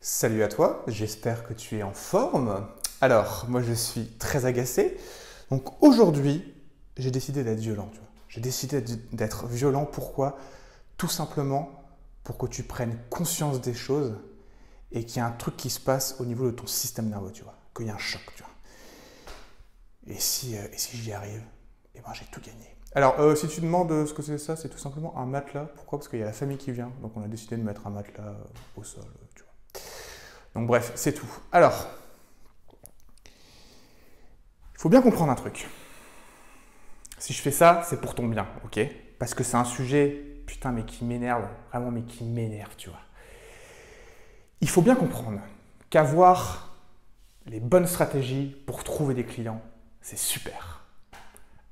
Salut à toi, j'espère que tu es en forme. Alors, moi je suis très agacé. Donc aujourd'hui, j'ai décidé d'être violent. J'ai décidé d'être violent, pourquoi? Tout simplement pour que tu prennes conscience des choses et qu'il y a un truc qui se passe au niveau de ton système nerveux, qu'il y a un choc, Et si j'y arrive, eh ben j'ai tout gagné. Alors, si tu demandes ce que c'est ça, c'est tout simplement un matelas. Pourquoi? Parce qu'il y a la famille qui vient, donc on a décidé de mettre un matelas au sol, Donc bref, c'est tout. Alors, il faut bien comprendre un truc. Si je fais ça, c'est pour ton bien, ok? Parce que c'est un sujet, putain, mais qui m'énerve, vraiment, mais qui m'énerve, Il faut bien comprendre qu'avoir les bonnes stratégies pour trouver des clients, c'est super.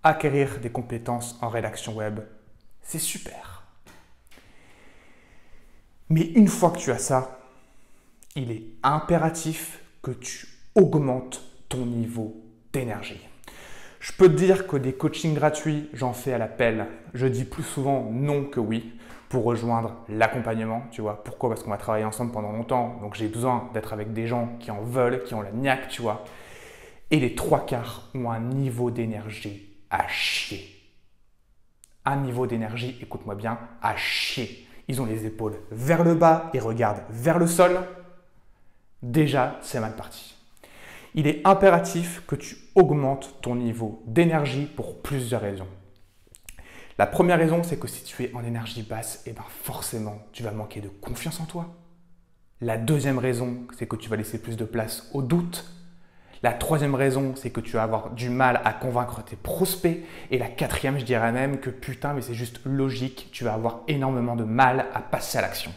Acquérir des compétences en rédaction web, c'est super. Mais une fois que tu as ça, il est impératif que tu augmentes ton niveau d'énergie. Je peux te dire que des coachings gratuits, j'en fais à l'appel. Je dis plus souvent non que oui pour rejoindre l'accompagnement, Pourquoi? Parce qu'on va travailler ensemble pendant longtemps, donc j'ai besoin d'être avec des gens qui en veulent, qui ont la niaque, Et les trois quarts ont un niveau d'énergie à chier. Un niveau d'énergie, écoute-moi bien, à chier. Ils ont les épaules vers le bas et regardent vers le sol. Déjà, c'est mal parti. Il est impératif que tu augmentes ton niveau d'énergie pour plusieurs raisons. La première raison, c'est que si tu es en énergie basse, forcément, tu vas manquer de confiance en toi. La deuxième raison, c'est que tu vas laisser plus de place au doute. La troisième raison, c'est que tu vas avoir du mal à convaincre tes prospects. Et la quatrième, je dirais même que putain, mais c'est juste logique, tu vas avoir énormément de mal à passer à l'action.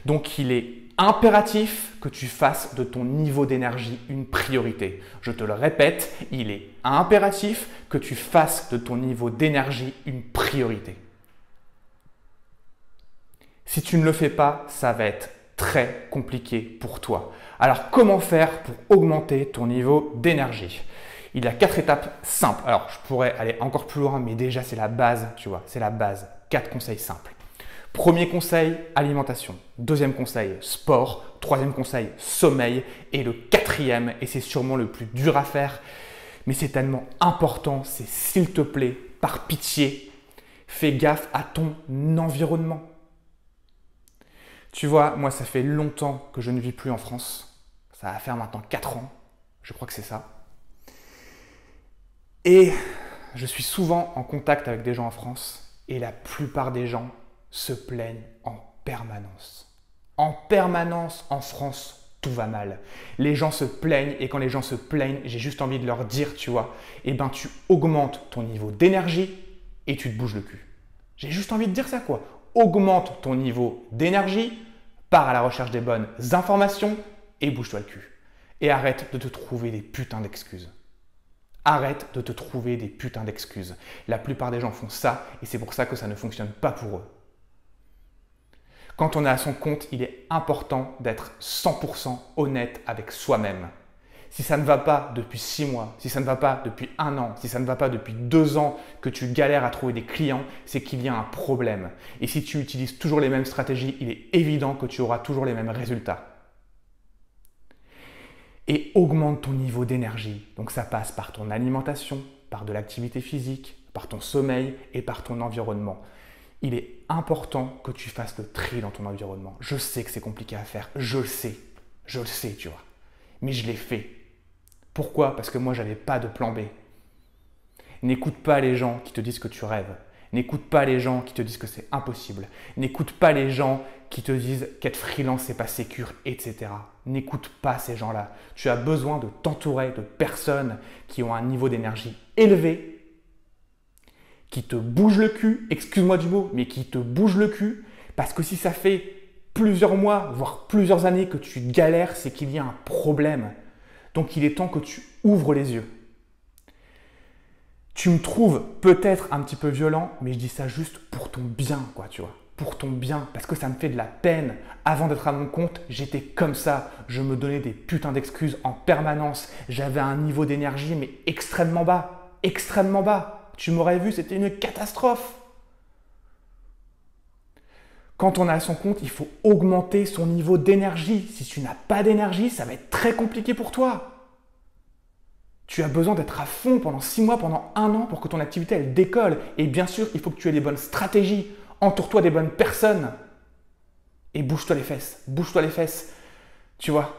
Donc, il est impératif que tu fasses de ton niveau d'énergie une priorité. Je te le répète, il est impératif que tu fasses de ton niveau d'énergie une priorité. Si tu ne le fais pas, ça va être très compliqué pour toi. Alors, comment faire pour augmenter ton niveau d'énergie? Il y a 4 étapes simples. Alors, je pourrais aller encore plus loin, mais déjà, c'est la base, c'est la base. 4 conseils simples. Premier conseil, alimentation. Deuxième conseil, sport. Troisième conseil, sommeil. Et le quatrième, et c'est sûrement le plus dur à faire, mais c'est tellement important, c'est s'il te plaît, par pitié, fais gaffe à ton environnement. Tu vois, moi, ça fait longtemps que je ne vis plus en France. Ça va faire maintenant 4 ans. Je crois que c'est ça. Et je suis souvent en contact avec des gens en France et la plupart des gens se plaignent en permanence. En permanence en France, tout va mal. Les gens se plaignent et quand les gens se plaignent, j'ai juste envie de leur dire, tu augmentes ton niveau d'énergie et tu te bouges le cul. J'ai juste envie de dire ça, Augmente ton niveau d'énergie, pars à la recherche des bonnes informations et bouge-toi le cul. Et arrête de te trouver des putains d'excuses. Arrête de te trouver des putains d'excuses. La plupart des gens font ça et c'est pour ça que ça ne fonctionne pas pour eux. Quand on est à son compte, il est important d'être 100% honnête avec soi-même. Si ça ne va pas depuis 6 mois, si ça ne va pas depuis 1 an, si ça ne va pas depuis 2 ans que tu galères à trouver des clients, c'est qu'il y a un problème. Et si tu utilises toujours les mêmes stratégies, il est évident que tu auras toujours les mêmes résultats. Et augmente ton niveau d'énergie. Donc ça passe par ton alimentation, par de l'activité physique, par ton sommeil et par ton environnement. Il est important que tu fasses le tri dans ton environnement. Je sais que c'est compliqué à faire, je le sais, mais je l'ai fait. Pourquoi? Parce que moi, je n'avais pas de plan B. N'écoute pas les gens qui te disent que tu rêves. N'écoute pas les gens qui te disent que c'est impossible. N'écoute pas les gens qui te disent qu'être freelance, c'est pas sécure, etc. N'écoute pas ces gens-là. Tu as besoin de t'entourer de personnes qui ont un niveau d'énergie élevé, qui te bougent le cul, excuse-moi du mot, mais qui te bougent le cul, parce que si ça fait plusieurs mois, voire plusieurs années que tu galères, c'est qu'il y a un problème. Donc il est temps que tu ouvres les yeux. Tu me trouves peut-être un petit peu violent, mais je dis ça juste pour ton bien, Pour ton bien, parce que ça me fait de la peine. Avant d'être à mon compte, j'étais comme ça. Je me donnais des putains d'excuses en permanence. J'avais un niveau d'énergie, mais extrêmement bas. Extrêmement bas. Tu m'aurais vu, c'était une catastrophe. Quand on est à son compte, il faut augmenter son niveau d'énergie. Si tu n'as pas d'énergie, ça va être très compliqué pour toi. Tu as besoin d'être à fond pendant 6 mois, pendant 1 an pour que ton activité elle décolle. Et bien sûr, il faut que tu aies les bonnes stratégies. Entoure-toi des bonnes personnes. Et bouge-toi les fesses. Bouge-toi les fesses. Tu vois,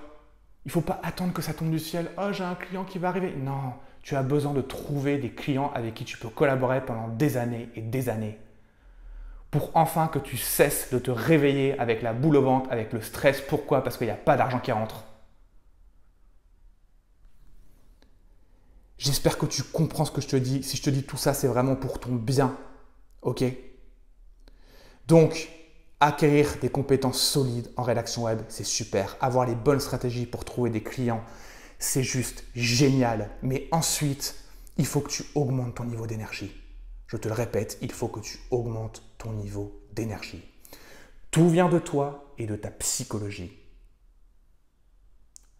il ne faut pas attendre que ça tombe du ciel. Oh, j'ai un client qui va arriver. Non, tu as besoin de trouver des clients avec qui tu peux collaborer pendant des années et des années. Pour enfin que tu cesses de te réveiller avec la boule au ventre, avec le stress. Pourquoi? Parce qu'il n'y a pas d'argent qui rentre. J'espère que tu comprends ce que je te dis. Si je te dis tout ça, c'est vraiment pour ton bien. Ok? Donc, acquérir des compétences solides en rédaction web, c'est super. Avoir les bonnes stratégies pour trouver des clients, c'est juste génial. Mais ensuite, il faut que tu augmentes ton niveau d'énergie. Je te le répète, il faut que tu augmentes ton niveau d'énergie. Tout vient de toi et de ta psychologie.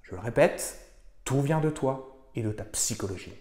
Je le répète, tout vient de toi et de ta psychologie.